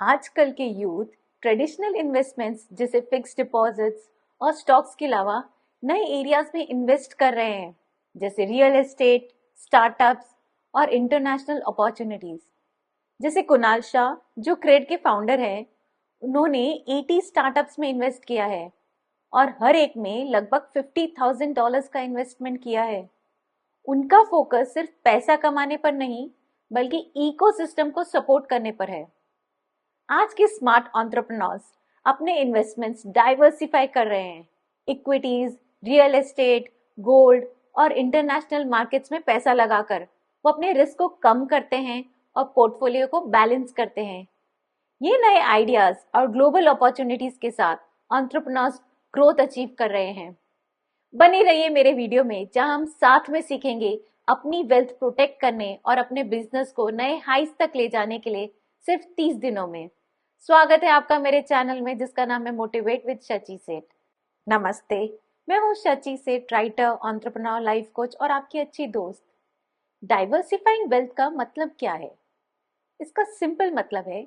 आजकल के youth traditional investments जैसे फिक्स्ड डिपॉजिट्स और स्टॉक्स के अलावा नए एरियाज में इन्वेस्ट कर रहे हैं, जैसे रियल एस्टेट, स्टार्टअप्स और इंटरनेशनल अपॉर्चुनिटीज। जैसे कुणाल शाह जो क्रेड के फाउंडर हैं, उन्होंने 80 स्टार्टअप्स में इन्वेस्ट किया है और हर एक में लगभग $50,000 का इन्वेस्टमेंट किया है। उनका फोकस सिर्फ पैसा कमाने पर नहीं, बल्कि इकोसिस्टम को सपोर्ट करने पर है। आज के स्मार्ट एंटरप्रेन्योर्स अपने इन्वेस्टमेंट्स डाइवर्सिफाई कर रहे हैं। इक्विटीज, रियल एस्टेट, गोल्ड और इंटरनेशनल मार्केट्स में पैसा लगाकर वो अपने रिस्क को कम करते हैं और पोर्टफोलियो को बैलेंस करते हैं। ये नए आइडियाज और ग्लोबल अपॉर्चुनिटीज के साथ एंटरप्रेन्योर्स ग्रोथ अचीव कर रहे हैं। बने रहिए मेरे वीडियो में, जहां हम साथ में सीखेंगे अपनी वेल्थ प्रोटेक्ट करने और अपने बिजनेस को नए हाइस तक ले जाने के लिए सिर्फ 30 दिनों में। स्वागत है आपका मेरे चैनल में, जिसका नाम है मोटिवेट विद शची सेठ। नमस्ते, मैं हूँ शची सेठ, राइटर, एंटरप्रेन्योर, लाइफ कोच और आपकी अच्छी दोस्त। डाइवर्सिफाइंग वेल्थ का मतलब क्या है? इसका सिंपल मतलब है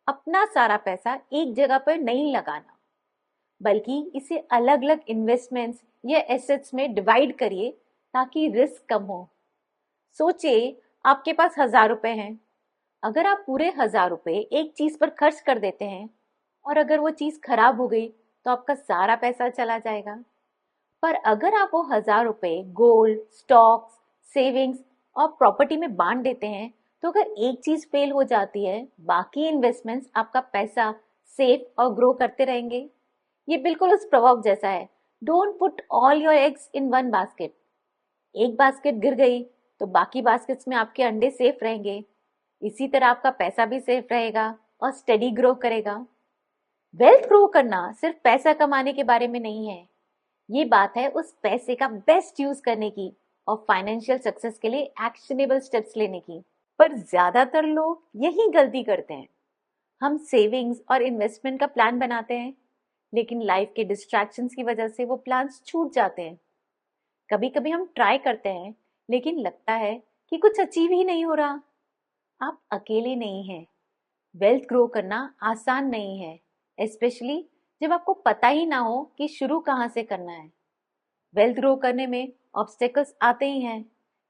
अपना सारा पैसा एक जगह पर नहीं लगाना, बल्कि इसे अलग अलग इन्वेस्टमेंट्स या एसेट्स में डिवाइड करिए ताकि रिस्क कम हो। सोचिए, आपके पास 1,000 रुपए हैं। अगर आप पूरे 1,000 रुपए एक चीज पर खर्च कर देते हैं और अगर वो चीज खराब हो गई तो आपका सारा पैसा चला जाएगा। पर अगर आप वो 1,000 रुपए गोल्ड, स्टॉक्स, सेविंग्स और प्रॉपर्टी में बांट देते हैं, तो अगर एक चीज फेल हो जाती है, बाकी इन्वेस्टमेंट्स आपका पैसा सेफ और ग्रो करते रहेंगे। ये बिल्कुल उस प्रवर्ब जैसा है, don't put all your eggs in one basket. एक बास्केट गिर गई तो बाकी बास्केट्स में आपके अंडे सेफ रहेंगे। इसी तरह आपका पैसा भी सेफ रहेगा और स्टेडी ग्रो करेगा। वेल्थ ग्रो करना सिर्फ पैसा कमाने के बारे में नहीं है, ये बात है उस पैसे का बेस्ट यूज करने की और फाइनेंशियल सक्सेस के लिए एक्शनेबल स्टेप्स लेने की। पर ज्यादातर लोग यही गलती करते हैं। हम सेविंग्स और इन्वेस्टमेंट का प्लान बनाते हैं, लेकिन लाइफ के डिस्ट्रैक्शंस की वजह से वो प्लान्स छूट जाते हैं। कभी कभी हम ट्राई करते हैं, लेकिन लगता है कि कुछ अचीव ही नहीं हो रहा। आप अकेले नहीं हैं। वेल्थ ग्रो करना आसान नहीं है, स्पेशली जब आपको पता ही ना हो कि शुरू कहाँ से करना है। वेल्थ ग्रो करने में ऑब्स्टेकल्स आते ही हैं,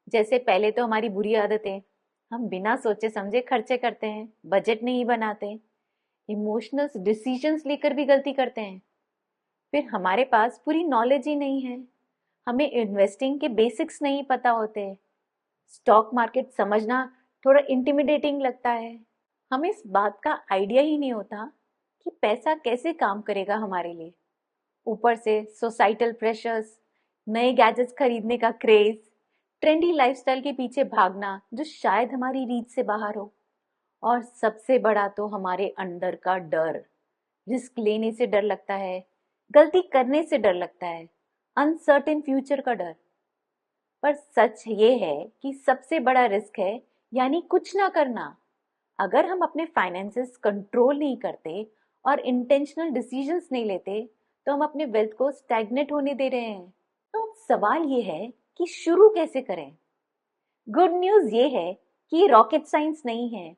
जैसे पहले तो हमारी बुरी आदतें, हम बिना सोचे समझे खर्चे करते हैं, बजट नहीं बनाते, इमोशनल डिसीजंस लेकर भी गलती करते हैं। फिर हमारे पास पूरी नॉलेज ही नहीं है, हमें इन्वेस्टिंग के बेसिक्स नहीं पता होते, स्टॉक मार्केट समझना थोड़ा इंटिमिडेटिंग लगता है, हमें इस बात का आइडिया ही नहीं होता कि पैसा कैसे काम करेगा हमारे लिए। ऊपर से सोसाइटल प्रेशर्स, नए गैजेट्स खरीदने का क्रेज, ट्रेंडी लाइफस्टाइल के पीछे भागना जो शायद हमारी रीच से बाहर हो, और सबसे बड़ा तो हमारे अंदर का डर। रिस्क लेने से डर लगता है, गलती करने से डर लगता है, अनसर्टेन फ्यूचर का डर। पर सच ये है कि सबसे बड़ा रिस्क है यानी कुछ ना करना। अगर हम अपने फाइनेंसेस कंट्रोल नहीं करते और इंटेंशनल डिसीजंस नहीं लेते, तो हम अपने वेल्थ को स्टैग्नेट होने दे रहे हैं। तो अब सवाल ये है कि शुरू कैसे करें? गुड न्यूज ये है कि रॉकेट साइंस नहीं है।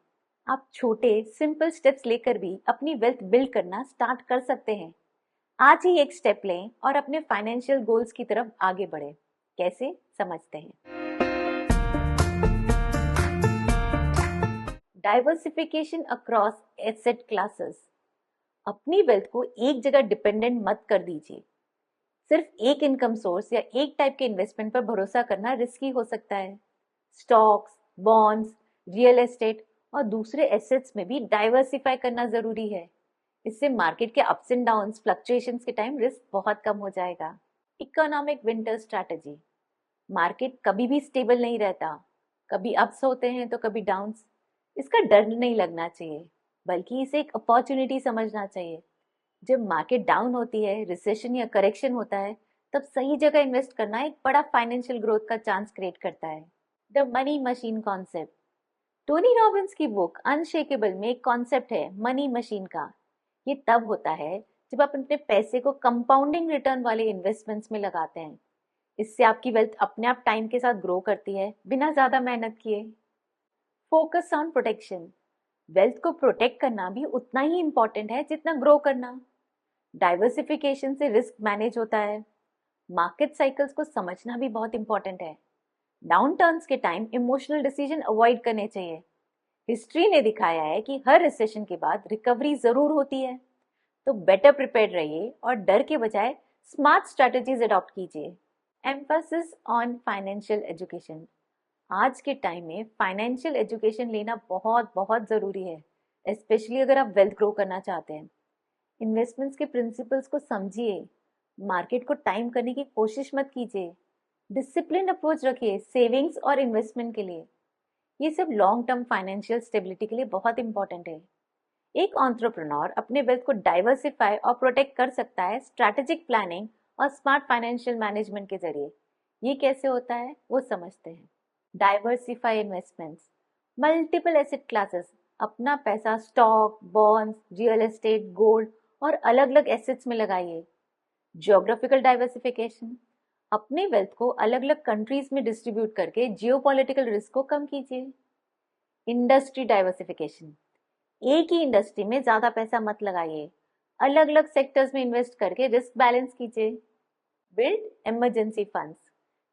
आप छोटे सिंपल स्टेप्स लेकर भी अपनी वेल्थ बिल्ड करना स्टार्ट कर सकते हैं। आज ही एक स्टेप लें और अपने फाइनेंशियल गोल्स की तरफ आगे बढ़े। कैसे, समझते हैं। Diversification across asset classes. अपनी वेल्थ को एक जगह डिपेंडेंट मत कर दीजिए। सिर्फ एक इनकम सोर्स या एक टाइप के इन्वेस्टमेंट पर भरोसा करना रिस्की हो सकता है। स्टॉक्स, बॉन्ड्स, रियल एस्टेट और दूसरे एसेट्स में भी डाइवर्सिफाई करना जरूरी है। इससे मार्केट के अप्स एंड डाउन्स, फ्लक्चुएशंस के टाइम रिस्क बहुत कम हो जाएगा। Economic winter strategy. मार्केट कभी भी स्टेबल नहीं रहता, कभी अप्स होते हैं तो कभी डाउन्स। इसका डर नहीं लगना चाहिए, बल्कि इसे एक अपॉर्चुनिटी समझना चाहिए। जब मार्केट डाउन होती है, रिसेशन या करेक्शन होता है, तब सही जगह इन्वेस्ट करना एक बड़ा फाइनेंशियल ग्रोथ का चांस क्रिएट करता है। The money machine concept. Tony Robbins की बुक अनशेकेबल में एक कॉन्सेप्ट है मनी मशीन का। ये तब होता है जब आप अपने पैसे को कंपाउंडिंग रिटर्न वाले इन्वेस्टमेंट्स में लगाते हैं। इससे आपकी वेल्थ अपने आप टाइम के साथ ग्रो करती है, बिना ज्यादा मेहनत किए। Focus on protection. वेल्थ को प्रोटेक्ट करना भी उतना ही इम्पोर्टेंट है जितना ग्रो करना। डाइवर्सिफिकेशन से रिस्क मैनेज होता है। मार्केट साइकिल्स को समझना भी बहुत इंपॉर्टेंट है। डाउन टर्न्स के टाइम इमोशनल डिसीजन अवॉइड करने चाहिए। हिस्ट्री ने दिखाया है कि हर रिसेशन के बाद रिकवरी जरूर होती है, तो बेटर प्रिपेयर्ड रहिए और डर के बजाय स्मार्ट स्ट्रेटजीज अडॉप्ट कीजिए। Emphasis on financial education. आज के टाइम में फाइनेंशियल एजुकेशन लेना बहुत बहुत ज़रूरी है, स्पेशली अगर आप वेल्थ ग्रो करना चाहते हैं। इन्वेस्टमेंट्स के प्रिंसिपल्स को समझिए, मार्केट को टाइम करने की कोशिश मत कीजिए, डिसिप्लिन अप्रोच रखिए सेविंग्स और इन्वेस्टमेंट के लिए। ये सब लॉन्ग टर्म फाइनेंशियल स्टेबिलिटी के लिए बहुत इंपॉर्टेंट है। एक एंटरप्रेन्योर अपने वेल्थ को डाइवर्सिफाई और प्रोटेक्ट कर सकता है स्ट्रैटेजिक प्लानिंग और स्मार्ट फाइनेंशियल मैनेजमेंट के जरिए। ये कैसे होता है वो समझते हैं। Diversify investments. Multiple asset classes, अपना पैसा stock, bonds, real estate, gold और अलग अलग एसेट्स में लगाइए। ज्योग्राफिकल डाइवर्सिफिकेशन, अपने वेल्थ को अलग अलग कंट्रीज में डिस्ट्रीब्यूट करके जियोपॉलिटिकल रिस्क को कम कीजिए। इंडस्ट्री डाइवर्सिफिकेशन, एक ही इंडस्ट्री में ज्यादा पैसा मत लगाइए, अलग अलग सेक्टर्स में इन्वेस्ट करके रिस्क बैलेंस कीजिए। बिल्ड इमरजेंसी फंड्स,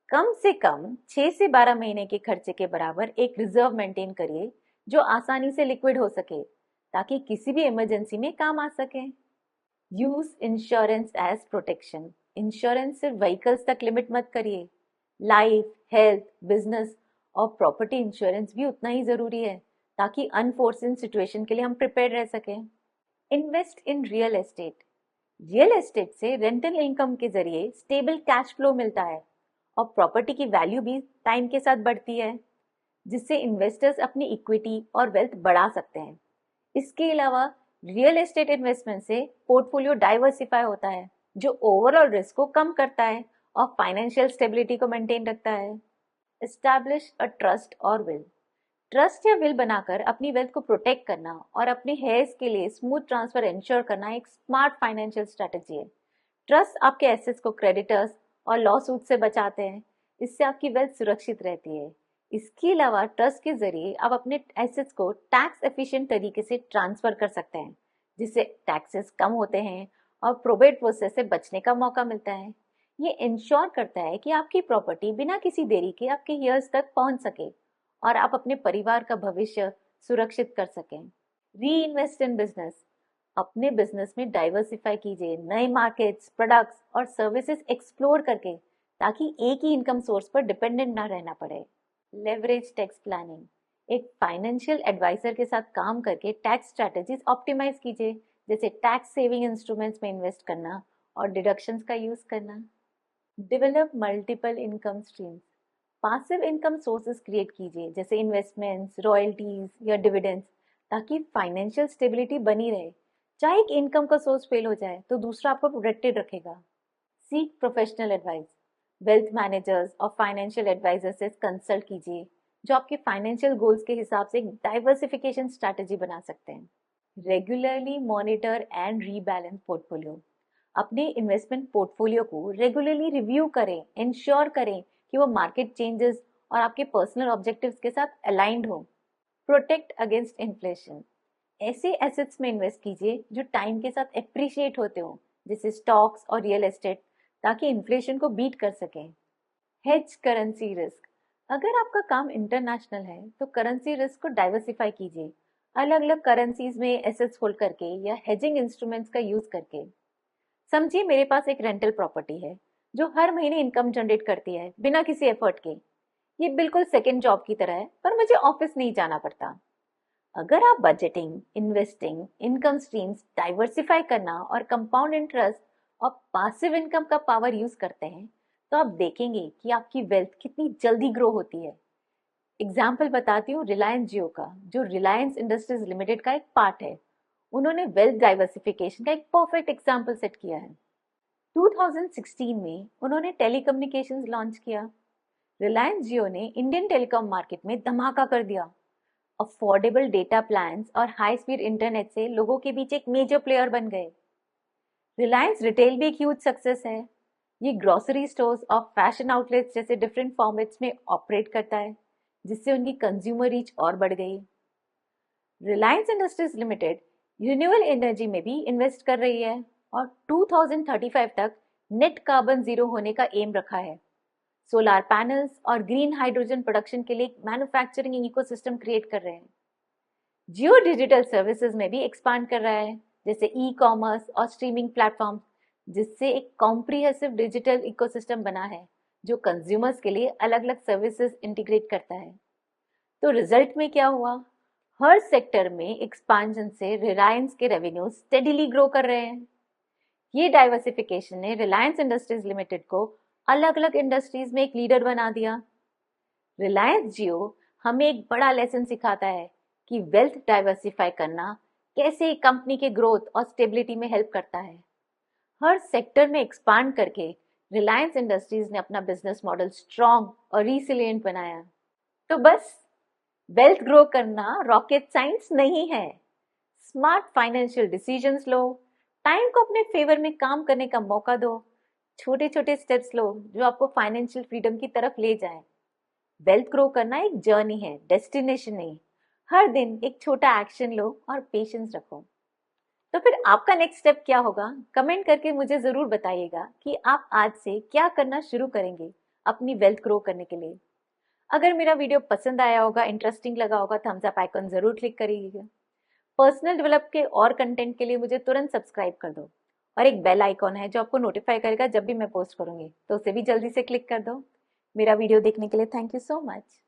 कम से कम 6 से 12 महीने के खर्चे के बराबर एक रिजर्व मेंटेन करिए जो आसानी से लिक्विड हो सके, ताकि किसी भी इमरजेंसी में काम आ सके। Use insurance as protection, insurance सिर्फ व्हीकल्स तक लिमिट मत करिए, लाइफ, हेल्थ, बिजनेस और प्रॉपर्टी इंश्योरेंस भी उतना ही जरूरी है, ताकि अनफोर्सिन सिचुएशन के लिए हम प्रिपेयर रह सकें। Invest in real estate, real estate से रेंटल इनकम के जरिए स्टेबल कैश फ्लो मिलता है और प्रॉपर्टी की वैल्यू भी टाइम के साथ बढ़ती है, जिससे इन्वेस्टर्स अपनी इक्विटी और वेल्थ बढ़ा सकते हैं। इसके अलावा रियल एस्टेट इन्वेस्टमेंट से पोर्टफोलियो डाइवर्सिफाई होता है, जो ओवरऑल रिस्क को कम करता है और फाइनेंशियल स्टेबिलिटी को मेंटेन रखता है। एस्टैब्लिश अ ट्रस्ट और विल, ट्रस्ट या विल बनाकर अपनी वेल्थ को प्रोटेक्ट करना और अपने हेयर्स के लिए स्मूथ ट्रांसफर इंश्योर करना एक स्मार्ट फाइनेंशियल स्ट्रेटजी है। ट्रस्ट आपके एसेट्स को क्रेडिटर्स और लॉ सूट से बचाते हैं, इससे आपकी वेल्थ सुरक्षित रहती है। इसके अलावा ट्रस्ट के जरिए आप अपने एसेट्स को टैक्स एफिशिएंट तरीके से ट्रांसफर कर सकते हैं, जिससे टैक्सेस कम होते हैं और प्रोबेट प्रोसेस से बचने का मौका मिलता है। ये इंश्योर करता है कि आपकी प्रॉपर्टी बिना किसी देरी के आपके ईयर्स तक पहुंच सके और आप अपने परिवार का भविष्य सुरक्षित कर सकें। री इन्वेस्ट इन बिजनेस, अपने बिजनेस में डाइवर्सिफाई कीजिए, नए मार्केट्स, प्रोडक्ट्स और सर्विसेज एक्सप्लोर करके, ताकि एक ही इनकम सोर्स पर डिपेंडेंट ना रहना पड़े। लेवरेज टैक्स प्लानिंग, एक फाइनेंशियल एडवाइजर के साथ काम करके टैक्स स्ट्रैटेजीज ऑप्टिमाइज कीजिए, जैसे टैक्स सेविंग इंस्ट्रूमेंट्स में इन्वेस्ट करना और डिडक्शंस का यूज करना। Develop multiple income streams, passive income sources create कीजिए, जैसे इन्वेस्टमेंट्स, रॉयल्टीज या डिविडेंड्स, ताकि फाइनेंशियल स्टेबिलिटी बनी रहे। चाहे एक इनकम का सोर्स फेल हो जाए तो दूसरा आपको प्रोटेक्टेड रखेगा। Seek professional advice, wealth managers और फाइनेंशियल एडवाइजर से कंसल्ट कीजिए, जो आपके फाइनेंशियल गोल्स के हिसाब से एक डाइवर्सिफिकेशन स्ट्रैटेजी बना सकते हैं। Regularly monitor and rebalance portfolio, अपने इन्वेस्टमेंट पोर्टफोलियो को रेगुलरली रिव्यू करें, इंश्योर करें कि वो मार्केट चेंजेस और आपके पर्सनल ऑब्जेक्टिव्स के साथ अलाइंड हो। प्रोटेक्ट अगेंस्ट इन्फ्लेशन, ऐसे एसेट्स में इन्वेस्ट कीजिए जो टाइम के साथ एप्रिशिएट होते हो, जैसे स्टॉक्स और रियल एस्टेट, ताकि इन्फ्लेशन को बीट कर सकें। हेज करेंसी रिस्क, अगर आपका काम इंटरनेशनल है तो करेंसी रिस्क को डाइवर्सिफाई कीजिए, अलग अलग करेंसीज में एसेट्स होल्ड करके या हेजिंग इंस्ट्रूमेंट्स का यूज करके। समझिए मेरे पास एक रेंटल प्रॉपर्टी है जो हर महीने इनकम जनरेट करती है बिना किसी एफर्ट के। ये बिल्कुल सेकेंड जॉब की तरह है, पर मुझे ऑफिस नहीं जाना पड़ता। अगर आप budgeting, investing, income streams diversify करना और कंपाउंड इंटरेस्ट और पासिव इनकम का पावर यूज करते हैं, तो आप देखेंगे कि आपकी वेल्थ कितनी जल्दी ग्रो होती है। एग्जाम्पल बताती हूँ रिलायंस जियो का, जो रिलायंस इंडस्ट्रीज लिमिटेड का एक पार्ट है। उन्होंने वेल्थ डाइवर्सिफिकेशन का एक परफेक्ट एग्जाम्पल सेट किया है। 2016 में उन्होंने टेलीकम्युनिकेशंस लॉन्च किया। रिलायंस जियो ने इंडियन टेलीकॉम मार्केट में धमाका कर दिया। अफोर्डेबल डेटा प्लान्स और हाई स्पीड इंटरनेट से लोगों के बीच एक मेजर प्लेयर बन गए। रिलायंस रिटेल भी एक ह्यूज सक्सेस है। ये ग्रोसरी स्टोर्स और फैशन आउटलेट्स जैसे डिफरेंट फॉर्मेट्स में ऑपरेट करता है, जिससे उनकी कंज्यूमर रीच और बढ़ गई। Reliance industries limited renewable energy में भी इन्वेस्ट कर रही है और 2035 तक नेट कार्बन जीरो होने का एम रखा है। सोलार पैनल्स और ग्रीन हाइड्रोजन प्रोडक्शन के लिए एक मैन्युफैक्चरिंग इकोसिस्टम क्रिएट कर रहे हैं। जियो डिजिटल सर्विसेज में भी एक्सपांड कर रहा है, जैसे ई कॉमर्स और स्ट्रीमिंग प्लेटफॉर्म, जिससे एक कॉम्प्रिहेंसिव डिजिटल इकोसिस्टम बना है जो कंज्यूमर्स के लिए अलग अलग सर्विसेज इंटीग्रेट करता है। तो रिजल्ट में क्या हुआ? हर सेक्टर में एक्सपांशन से रिलायंस के रेवेन्यू स्टेडीली ग्रो कर रहे हैं। ये डाइवर्सिफिकेशन ने रिलायंस इंडस्ट्रीज लिमिटेड को अलग अलग इंडस्ट्रीज में एक लीडर बना दिया। रिलायंस जियो हमें एक बड़ा लेसन सिखाता है कि वेल्थ डाइवर्सिफाई करना कैसे एक कंपनी के ग्रोथ और स्टेबिलिटी में हेल्प करता है। हर सेक्टर में एक्सपांड करके रिलायंस इंडस्ट्रीज ने अपना बिजनेस मॉडल स्ट्रॉन्ग और रिसिलिएंट बनाया। तो बस वेल्थ ग्रो करना रॉकेट साइंस नहीं है। स्मार्ट फाइनेंशियल डिसीजंस लो, टाइम को अपने फेवर में काम करने का मौका दो, छोटे छोटे स्टेप्स लो जो आपको फाइनेंशियल फ्रीडम की तरफ ले जाएं। वेल्थ ग्रो करना एक जर्नी है, डेस्टिनेशन नहीं। हर दिन एक छोटा एक्शन लो और पेशेंस रखो। तो फिर आपका नेक्स्ट स्टेप क्या होगा? कमेंट करके मुझे जरूर बताइएगा कि आप आज से क्या करना शुरू करेंगे अपनी वेल्थ ग्रो करने के लिए। अगर मेरा वीडियो पसंद आया होगा, इंटरेस्टिंग लगा होगा, थम्स अप आइकन जरूर क्लिक करिएगा। पर्सनल डेवलप के और कंटेंट के लिए मुझे तुरंत सब्सक्राइब कर दो और एक बेल आइकॉन है जो आपको नोटिफाई करेगा जब भी मैं पोस्ट करूंगी, तो उसे भी जल्दी से क्लिक कर दो। मेरा वीडियो देखने के लिए थैंक यू सो मच।